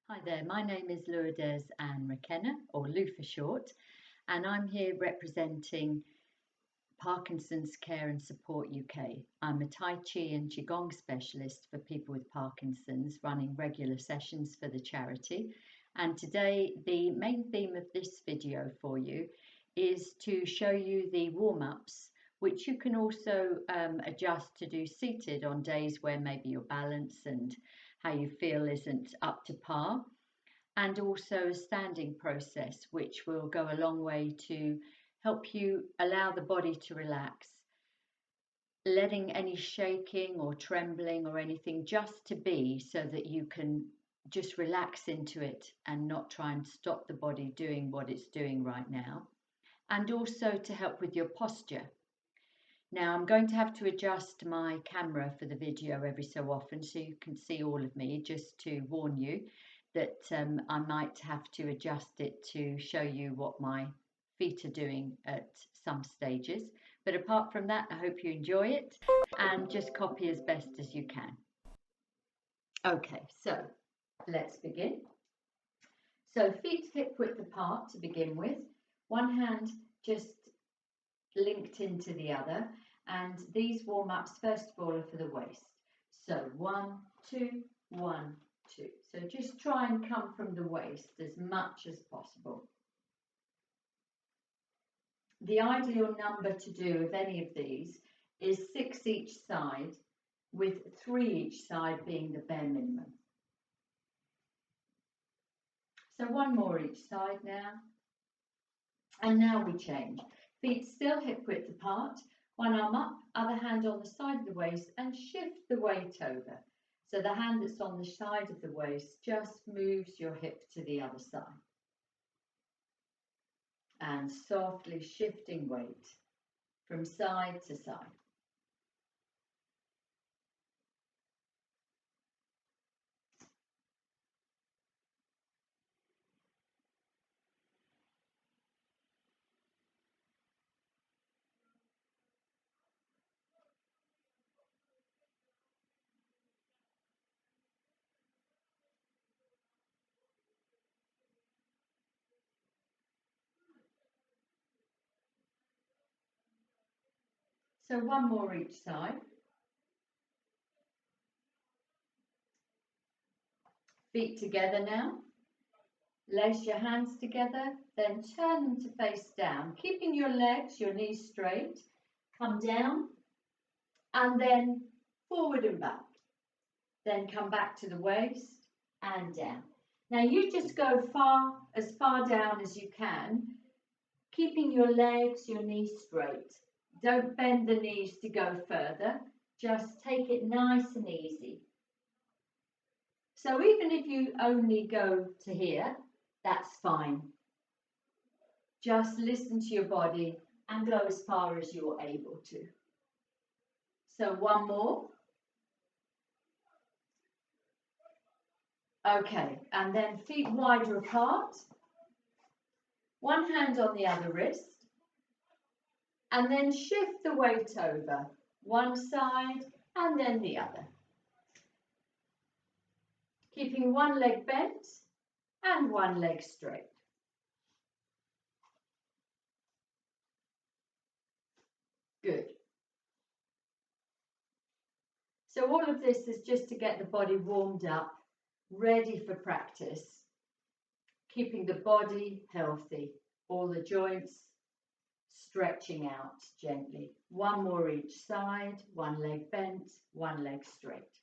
Hi there, my name is Lourdes Anne Requena, or Lou for short, and I'm here representing Parkinson's Care and Support UK. I'm a Tai Chi and Qigong specialist for people with Parkinson's, running regular sessions for the charity. And today, the main theme of this video for you is to show you the warm-ups, which you can also adjust to do seated on days where maybe your balance and how you feel isn't up to par, and also a standing process, which will go a long way to help you allow the body to relax, letting any shaking or trembling or anything just to be, so that you can just relax into it and not try and stop the body doing what it's doing right now, and also to help with your posture. Now I'm going to have to adjust my camera for the video every so often so you can see all of me, just to warn you that I might have to adjust it to show you what my feet are doing at some stages. But apart from that, I hope you enjoy it and just copy as best as you can. Okay, so let's begin. So feet hip width apart to begin with, one hand just linked into the other, and these warm-ups first of all are for the waist. So 1, 2, 1, 2. So just try and come from the waist as much as possible. The ideal number to do of any of these is 6 each side, with 3 each side being the bare minimum. So one more each side now. And now we change. Feet still hip width apart, one arm up, other hand on the side of the waist, and shift the weight over. So the hand that's on the side of the waist just moves your hip to the other side. And softly shifting weight from side to side. So one more each side. Feet together now. Lace your hands together, then turn them to face down, keeping your legs, your knees straight. Come down and then forward and back. Then come back to the waist and down. Now you just go as far down as you can, keeping your legs, your knees straight. Don't bend the knees to go further. Just take it nice and easy. So even if you only go to here, that's fine. Just listen to your body and go as far as you're able to. So one more. Okay, and then feet wider apart. One hand on the other wrist. And then shift the weight over, one side and then the other. Keeping one leg bent and one leg straight. Good. So all of this is just to get the body warmed up, ready for practice, keeping the body healthy, all the joints stretching out gently. One more each side, one leg bent, one leg straight.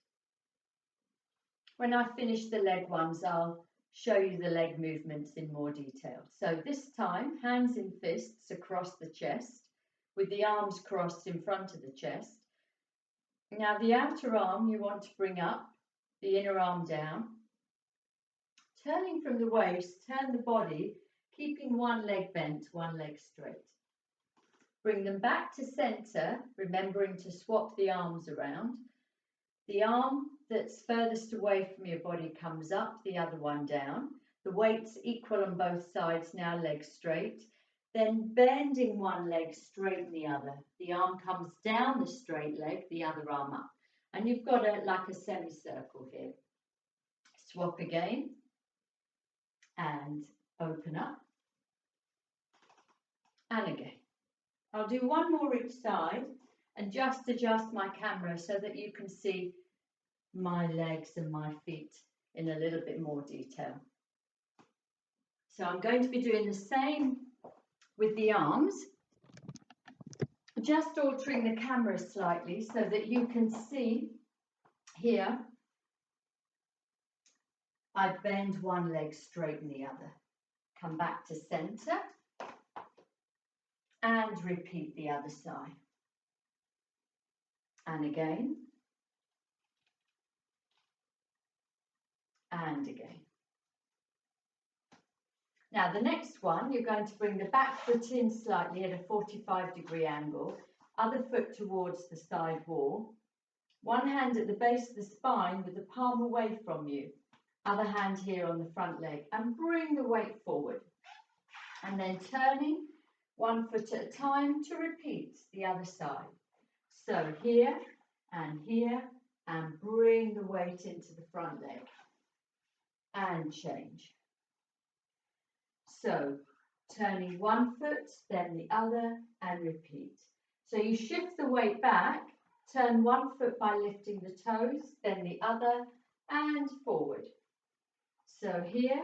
When I finish the leg ones, I'll show you the leg movements in more detail. So this time, hands in fists across the chest, with the arms crossed in front of the chest. Now the outer arm you want to bring up, the inner arm down. Turning from the waist, turn the body, keeping one leg bent, one leg straight. Bring them back to center, remembering to swap the arms around. The arm that's furthest away from your body comes up, the other one down. The weight's equal on both sides, now legs straight. Then bending one leg, straighten the other. The arm comes down the straight leg, the other arm up. And you've got like a semicircle here. Swap again. and open up, and again. I'll do one more each side and just adjust my camera so that you can see my legs and my feet in a little bit more detail. So I'm going to be doing the same with the arms, just altering the camera slightly so that you can see here. I bend one leg, straighten the other, come back to center and repeat the other side. And again, and again. Now the next one, you're going to bring the back foot in slightly at a 45-degree angle, other foot towards the side wall, one hand at the base of the spine with the palm away from you, other hand here on the front leg, and bring the weight forward. And then turning one foot at a time to repeat the other side. So here, and bring the weight into the front leg, and change. So turning one foot, then the other, and repeat. So you shift the weight back, turn one foot by lifting the toes, then the other, and forward. So here,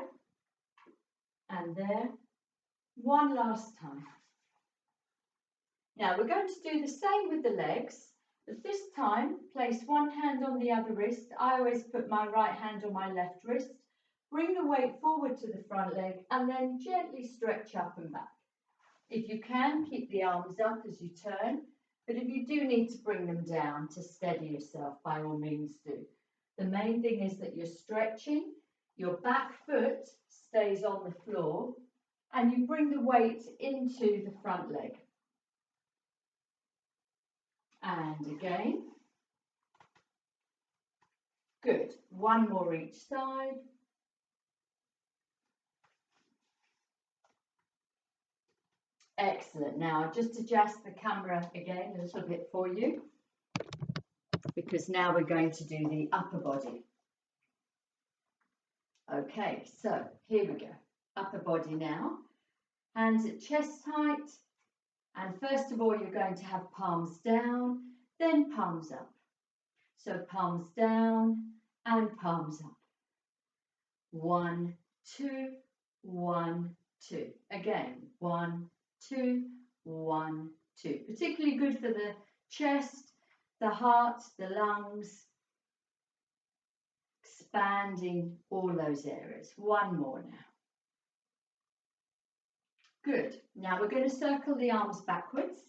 and there, one last time. Now we're going to do the same with the legs, but this time place one hand on the other wrist. I always put my right hand on my left wrist. Bring the weight forward to the front leg and then gently stretch up and back. If you can, keep the arms up as you turn, but if you do need to bring them down to steady yourself, by all means do. The main thing is that you're stretching, your back foot stays on the floor, and you bring the weight into the front leg. And again. Good. One more each side. Excellent. Now I'll just adjust the camera again a little bit for you, because now we're going to do the upper body. Okay, so here we go. Upper body now. Hands at chest height. And first of all, you're going to have palms down, then palms up. So palms down and palms up. 1, 2, 1, 2. Again, 1, 2, 1, 2. Particularly good for the chest, the heart, the lungs, expanding all those areas. One more now. Good. Now we're going to circle the arms backwards.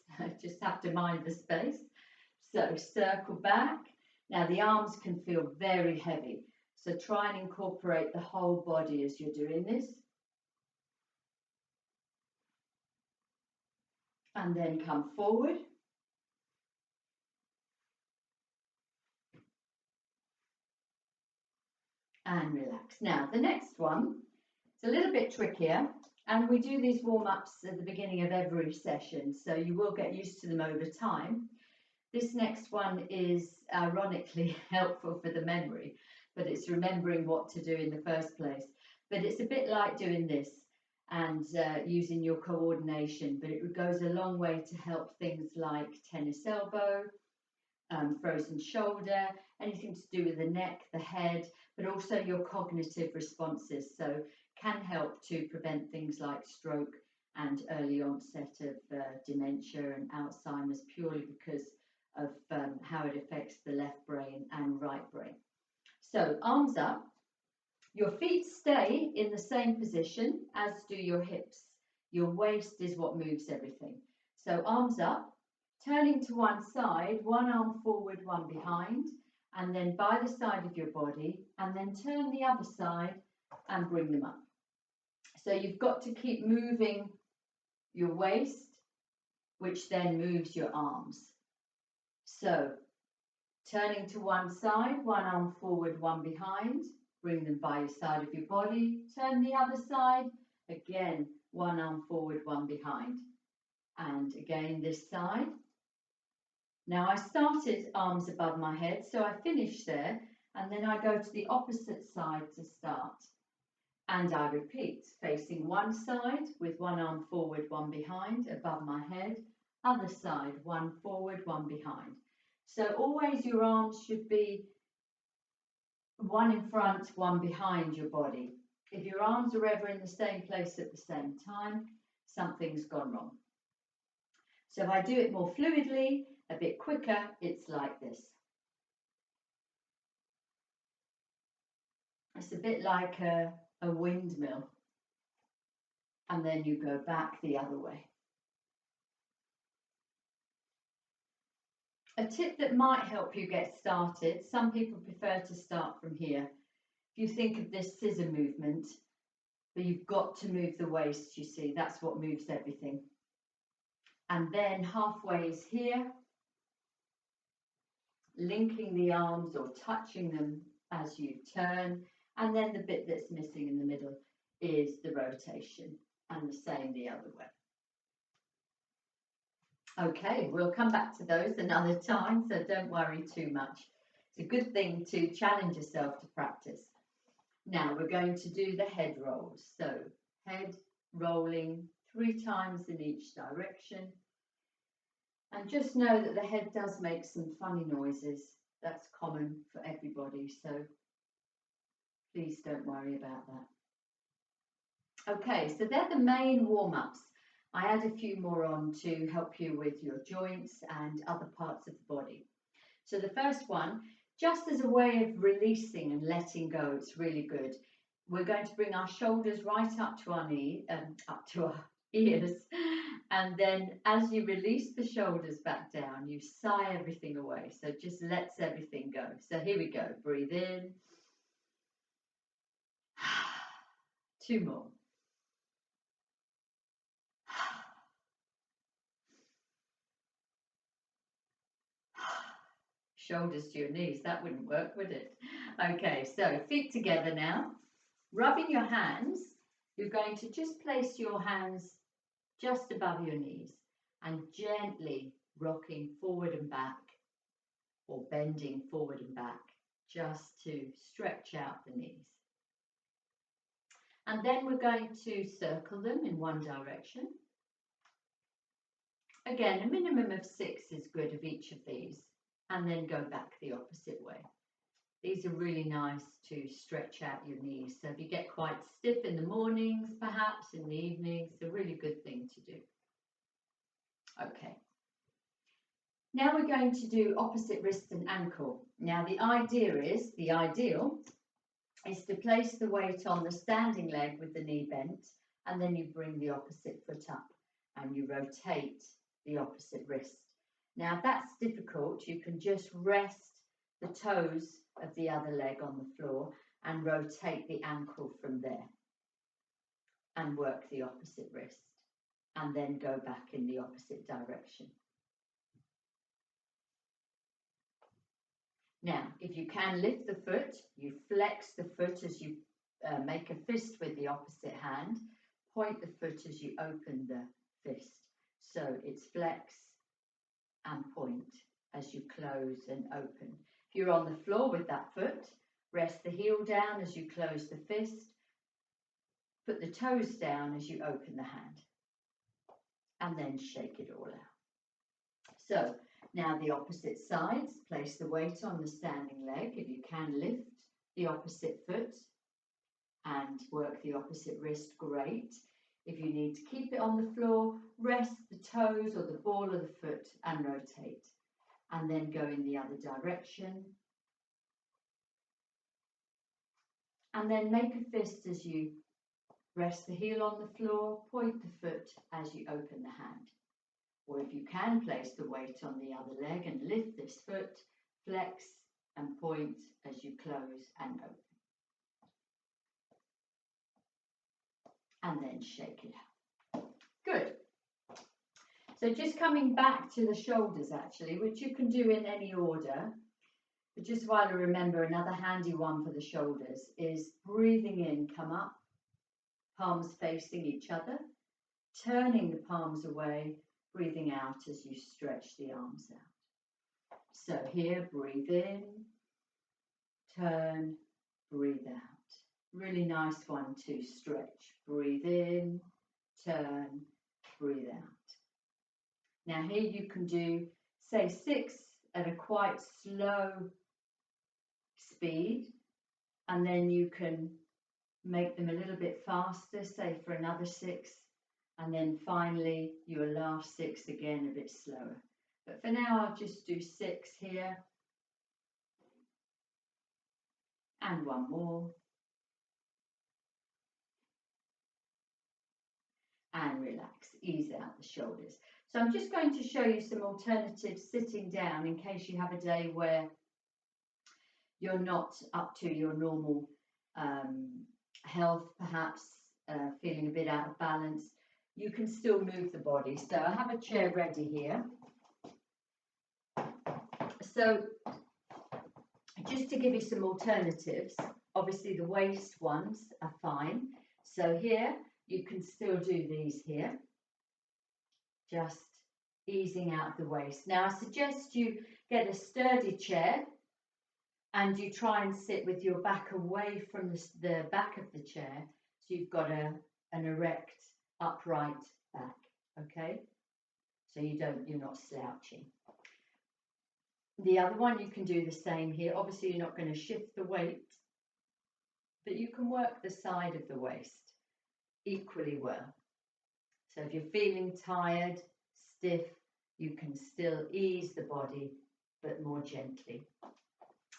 Just have to mind the space. So circle back. Now the arms can feel very heavy. So try and incorporate the whole body as you're doing this. And then come forward. And relax. Now the next one, it's a little bit trickier. And we do these warm-ups at the beginning of every session, so you will get used to them over time. This next one is ironically helpful for the memory, but it's remembering what to do in the first place. But it's a bit like doing this and using your coordination, but it goes a long way to help things like tennis elbow, frozen shoulder, anything to do with the neck, the head, but also your cognitive responses. So can help to prevent things like stroke and early onset of dementia and Alzheimer's, purely because of how it affects the left brain and right brain. So arms up, your feet stay in the same position as do your hips. Your waist is what moves everything. So arms up, turning to one side, one arm forward, one behind, and then by the side of your body, and then turn the other side and bring them up. So you've got to keep moving your waist, which then moves your arms. So turning to one side, one arm forward, one behind, bring them by your side of your body, turn the other side, again, one arm forward, one behind, and again this side. Now I started arms above my head, so I finish there, and then I go to the opposite side to start. And I repeat, facing one side with one arm forward, one behind, above my head, other side, one forward, one behind. So always your arms should be one in front, one behind your body. If your arms are ever in the same place at the same time, something's gone wrong. So if I do it more fluidly, a bit quicker, it's like this. It's a bit like a windmill. And then you go back the other way. A tip that might help you get started, some people prefer to start from here. If you think of this scissor movement, but you've got to move the waist, you see, that's what moves everything. And then halfway is here, linking the arms or touching them as you turn. And then the bit that's missing in the middle is the rotation, and the same the other way. Okay, we'll come back to those another time, so don't worry too much. It's a good thing to challenge yourself to practice. Now we're going to do the head rolls. So head rolling 3 times in each direction. And just know that the head does make some funny noises. That's common for everybody, so please don't worry about that. Okay, so they're the main warm-ups. I add a few more on to help you with your joints and other parts of the body. So the first one, just as a way of releasing and letting go, it's really good. We're going to bring our shoulders right up to our up to our ears, and then as you release the shoulders back down, you sigh everything away. So it just lets everything go. So here we go. Breathe in. 2 more. Shoulders to your knees, that wouldn't work, would it? Okay, so feet together now. Rubbing your hands, you're going to just place your hands just above your knees and gently rocking forward and back, or bending forward and back, just to stretch out the knees. And then we're going to circle them in one direction. Again, a minimum of 6 is good of each of these, and then go back the opposite way. These are really nice to stretch out your knees. So if you get quite stiff in the mornings, perhaps in the evenings, it's a really good thing to do. Okay. Now we're going to do opposite wrist and ankle. Now the ideal is to place the weight on the standing leg with the knee bent, and then you bring the opposite foot up and you rotate the opposite wrist. Now if that's difficult, you can just rest the toes of the other leg on the floor and rotate the ankle from there and work the opposite wrist, and then go back in the opposite direction. Now, if you can lift the foot, you flex the foot as you make a fist with the opposite hand. Point the foot as you open the fist. So it's flex and point as you close and open. If you're on the floor with that foot, rest the heel down as you close the fist. Put the toes down as you open the hand. And then shake it all out. So now the opposite sides, place the weight on the standing leg. If you can, lift the opposite foot and work the opposite wrist, great. If you need to keep it on the floor, rest the toes or the ball of the foot and rotate. And then go in the other direction. And then make a fist as you rest the heel on the floor, point the foot as you open the hand. Or if you can, place the weight on the other leg and lift this foot, flex and point as you close and open. And then shake it out. Good. So just coming back to the shoulders actually, which you can do in any order, but just while I remember, another handy one for the shoulders is breathing in, come up, palms facing each other, turning the palms away, breathing out as you stretch the arms out. So here, breathe in, turn, breathe out. Really nice one to stretch. Breathe in, turn, breathe out. Now here you can do, say, 6 at a quite slow speed, and then you can make them a little bit faster, say for another 6, and then finally your last 6 again a bit slower. But for now I'll just do 6 here, and one more, and relax, ease out the shoulders. So I'm just going to show you some alternatives sitting down in case you have a day where you're not up to your normal health, perhaps feeling a bit out of balance. You can still move the body. So I have a chair ready here. So just to give you some alternatives, obviously the waist ones are fine. So here you can still do these here, just easing out the waist. Now I suggest you get a sturdy chair and you try and sit with your back away from the back of the chair, so you've got an erect, upright back, okay? So you're not slouching. The other one, you can do the same here. Obviously you're not going to shift the weight, but you can work the side of the waist equally well. So if you're feeling tired, stiff, you can still ease the body, but more gently.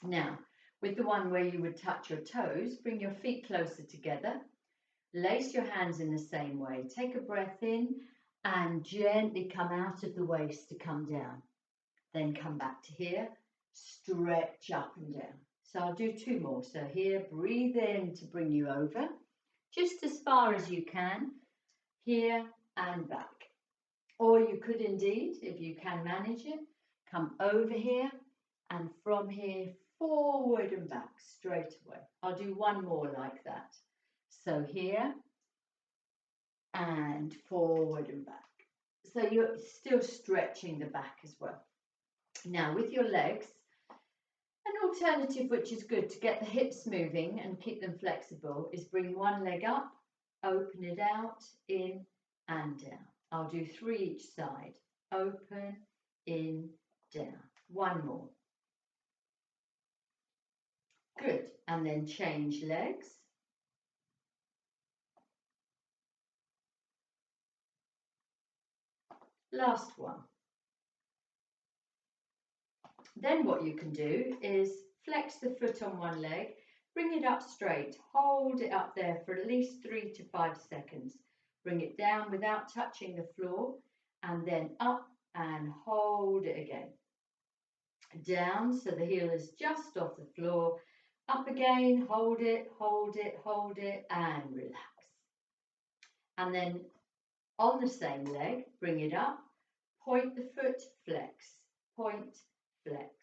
Now, with the one where you would touch your toes, bring your feet closer together, lace your hands in the same way, take a breath in and gently come out of the waist to come down. Then come back to here, stretch up and down. So I'll do 2 more. So here, breathe in to bring you over, just as far as you can, here and back. Or you could indeed, if you can manage it, come over here and from here, forward and back straight away. I'll do 1 more like that. So here and forward and back. So you're still stretching the back as well. Now with your legs, an alternative which is good to get the hips moving and keep them flexible is bring one leg up, open it out, in and down. I'll do 3 each side. Open, in, down. 1 more. Good. And then change legs. Last one. Then what you can do is flex the foot on one leg, bring it up straight, hold it up there for at least 3 to 5 seconds. Bring it down without touching the floor, and then up and hold it again. Down so the heel is just off the floor, up again, hold it, hold it, hold it, and relax. And then on the same leg, bring it up, point the foot, flex, point, flex,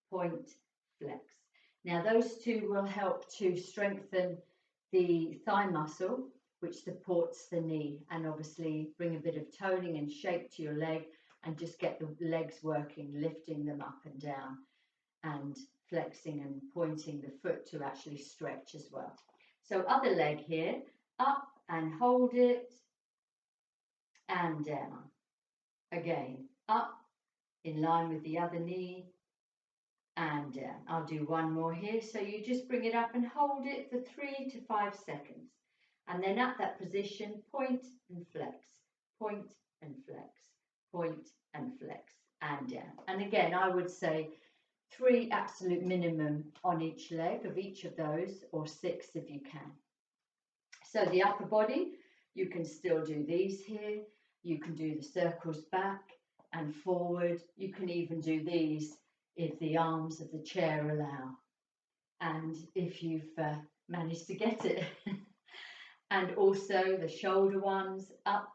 point, flex. Now those 2 will help to strengthen the thigh muscle, which supports the knee, and obviously bring a bit of toning and shape to your leg, and just get the legs working, lifting them up and down and flexing and pointing the foot to actually stretch as well. So other leg here, up and hold it and down. Again, up in line with the other knee and down. I'll do 1 more here. So you just bring it up and hold it for 3 to 5 seconds. And then at that position, point and flex, point and flex, point and flex, and down. And again, I would say 3 absolute minimum on each leg of each of those, or 6 if you can. So the upper body, you can still do these here. You can do the circles back and forward. You can even do these if the arms of the chair allow, and if you've managed to get it. And also the shoulder ones, up,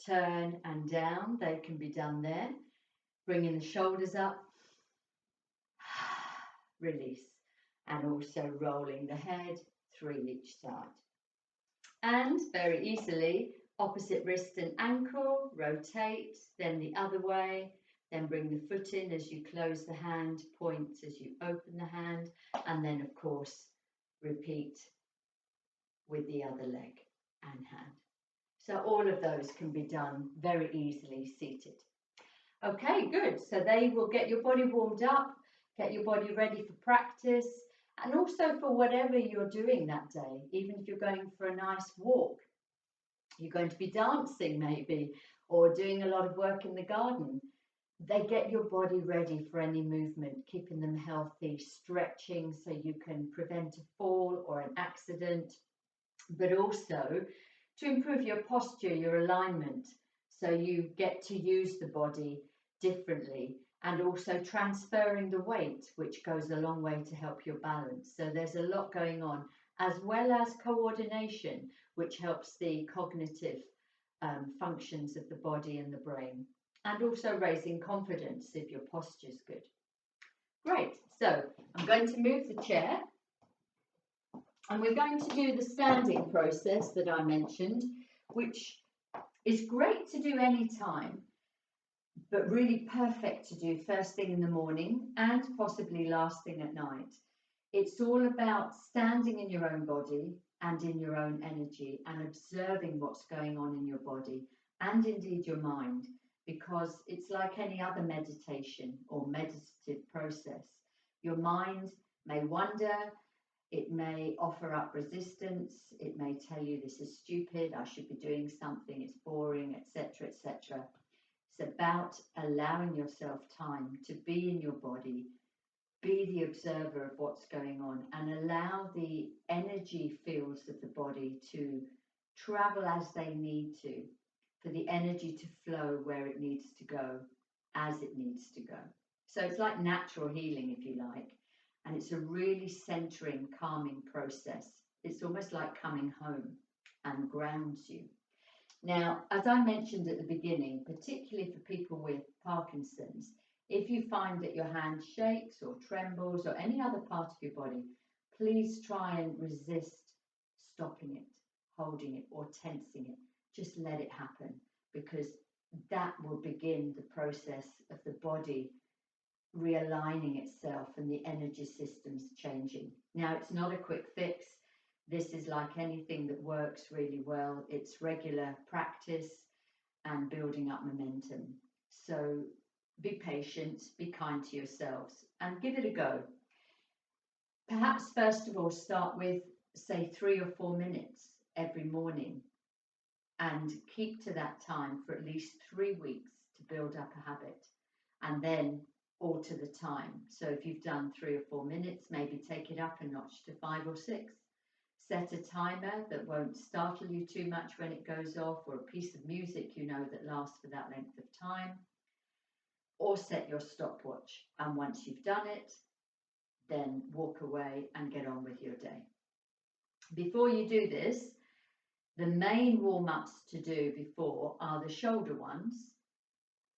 turn and down, they can be done there. Bringing the shoulders up, release, and also rolling the head, 3 each side. And very easily, opposite wrist and ankle, rotate, then the other way, then bring the foot in as you close the hand, point as you open the hand, and then of course repeat with the other leg and hand. So all of those can be done very easily seated. Okay, good. So they will get your body warmed up, get your body ready for practice, and also for whatever you're doing that day. Even if you're going for a nice walk, you're going to be dancing maybe, or doing a lot of work in the garden. They get your body ready for any movement, keeping them healthy, stretching so you can prevent a fall or an accident, but also to improve your posture, your alignment, so you get to use the body differently, and also transferring the weight, which goes a long way to help your balance. So there's a lot going on, as well as coordination, which helps the cognitive functions of the body and the brain, and also raising confidence if your posture is good. Great, so I'm going to move the chair. And we're going to do the standing process that I mentioned, which is great to do any time, but really perfect to do first thing in the morning and possibly last thing at night. It's all about standing in your own body and in your own energy and observing what's going on in your body and indeed your mind, because it's like any other meditation or meditative process. Your mind may wander. It may offer up resistance. It may tell you this is stupid, I should be doing something, it's boring, etc., etc. It's about allowing yourself time to be in your body, be the observer of what's going on, and allow the energy fields of the body to travel as they need to, for the energy to flow where it needs to go, as it needs to go. So it's like natural healing, if you like. And it's a really centering, calming process. It's almost like coming home and grounds you. Now, as I mentioned at the beginning, particularly for people with Parkinson's, if you find that your hand shakes or trembles or any other part of your body, please try and resist stopping it, holding it, or tensing it. Just let it happen, because that will begin the process of the body realigning itself and the energy systems changing. Now, it's not a quick fix. This is like anything that works really well. It's regular practice and building up momentum. So be patient, be kind to yourselves, and give it a go. Perhaps first of all, start with, say, 3 or 4 minutes every morning, and keep to that time for at least 3 weeks to build up a habit, and then alter the time. So if you've done 3 or 4 minutes, maybe take it up a notch to 5 or 6. Set a timer that won't startle you too much when it goes off, or a piece of music you know that lasts for that length of time, or set your stopwatch. And once you've done it, then walk away and get on with your day. Before you do this, the main warm-ups to do before are the shoulder ones,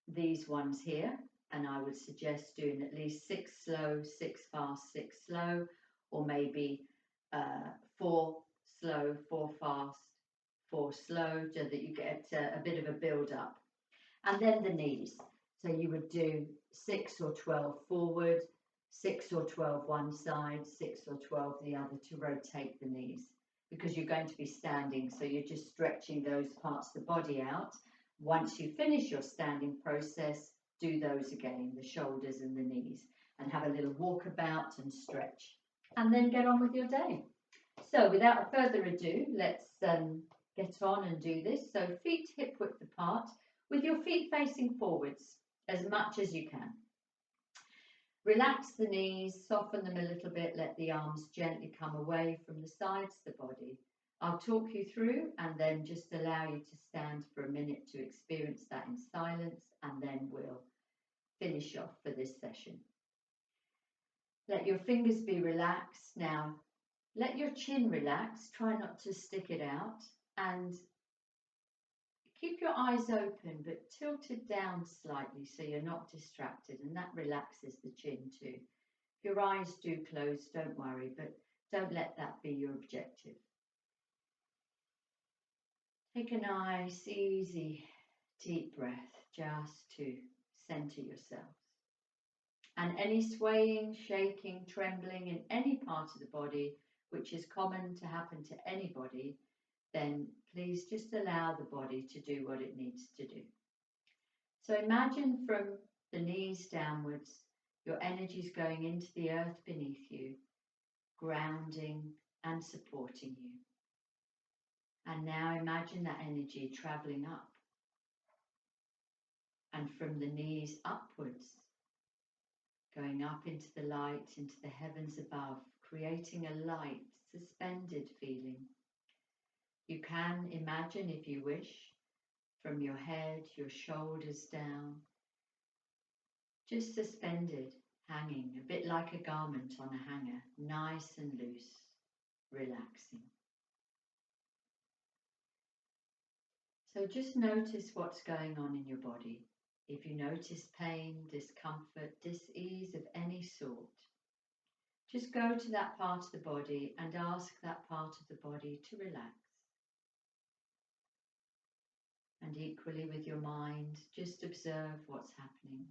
these ones here, and I would suggest doing at least 6 slow, 6 fast, 6 slow, or maybe 4 slow, 4 fast, 4 slow, so that you get a bit of a build up. And then the knees. So you would do 6 or 12 forward, 6 or 12 one side, 6 or 12 the other, to rotate the knees, because you're going to be standing, so you're just stretching those parts of the body out. Once you finish your standing process, do those again, the shoulders and the knees, and have a little walkabout and stretch, and then get on with your day. So without further ado, let's get on and do this. So feet hip width apart, with your feet facing forwards as much as you can. Relax the knees, soften them a little bit, let the arms gently come away from the sides of the body. I'll talk you through and then just allow you to stand for a minute to experience that in silence, and then we'll finish off for this session. Let your fingers be relaxed. Now, let your chin relax. Try not to stick it out, and keep your eyes open but tilted down slightly so you're not distracted, and that relaxes the chin too. If your eyes do close, don't worry, but don't let that be your objective. Take a nice, easy, deep breath just to center yourself. And any swaying, shaking, trembling in any part of the body which is common to happen to anybody, then please just allow the body to do what it needs to do. So imagine from the knees downwards, your energy is going into the earth beneath you, grounding and supporting you. And now imagine that energy traveling up, and from the knees upwards, going up into the light, into the heavens above, creating a light, suspended feeling. You can imagine, if you wish, from your head, your shoulders down, just suspended, hanging, a bit like a garment on a hanger, nice and loose, relaxing. So just notice what's going on in your body. If you notice pain, discomfort, dis-ease of any sort, just go to that part of the body and ask that part of the body to relax. And equally with your mind, just observe what's happening.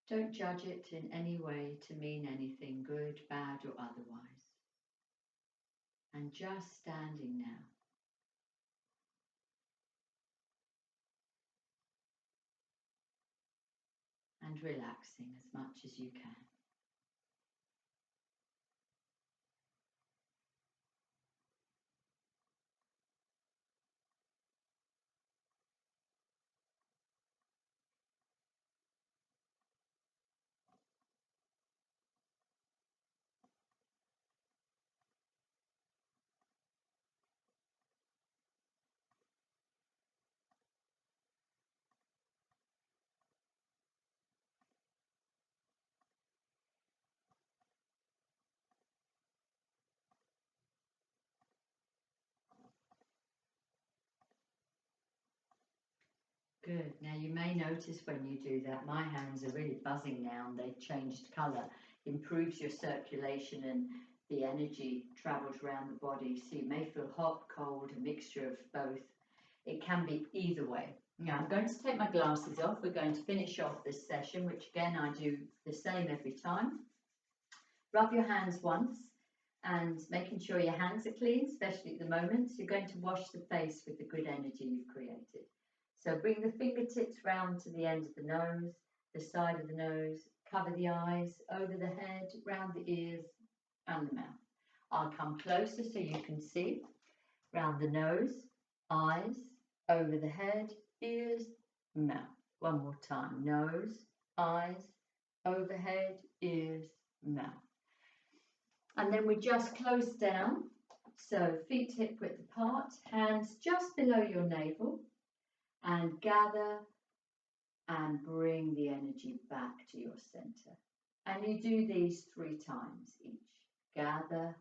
Don't judge it in any way to mean anything good, bad, or otherwise. And just standing now. And relaxing as much as you can. Good. Now you may notice when you do that, my hands are really buzzing now and they've changed colour. Improves your circulation and the energy travels around the body. So you may feel hot, cold, a mixture of both. It can be either way. Now I'm going to take my glasses off. We're going to finish off this session, which again I do the same every time. Rub your hands once and making sure your hands are clean, especially at the moment. So you're going to wash the face with the good energy you've created. So bring the fingertips round to the end of the nose, the side of the nose, cover the eyes, over the head, round the ears and the mouth. I'll come closer so you can see. Round the nose, eyes, over the head, ears, mouth. One more time. Nose, eyes, overhead, ears, mouth. And then we just close down. So feet hip width apart, hands just below your navel. And gather and bring the energy back to your center. And you do these 3 times each. Gather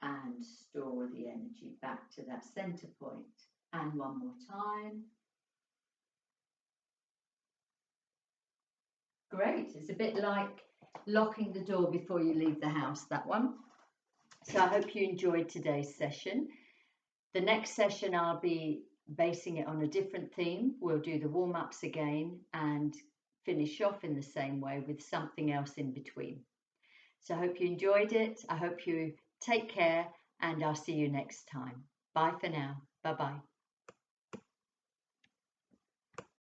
and store the energy back to that center point. And one more time. Great. It's a bit like locking the door before you leave the house, that one. So I hope you enjoyed today's session. The next session I'll be basing it on a different theme. We'll do the warm-ups again and finish off in the same way with something else in between. So I hope you enjoyed it. I hope you take care and I'll see you next time. Bye for now. Bye-bye.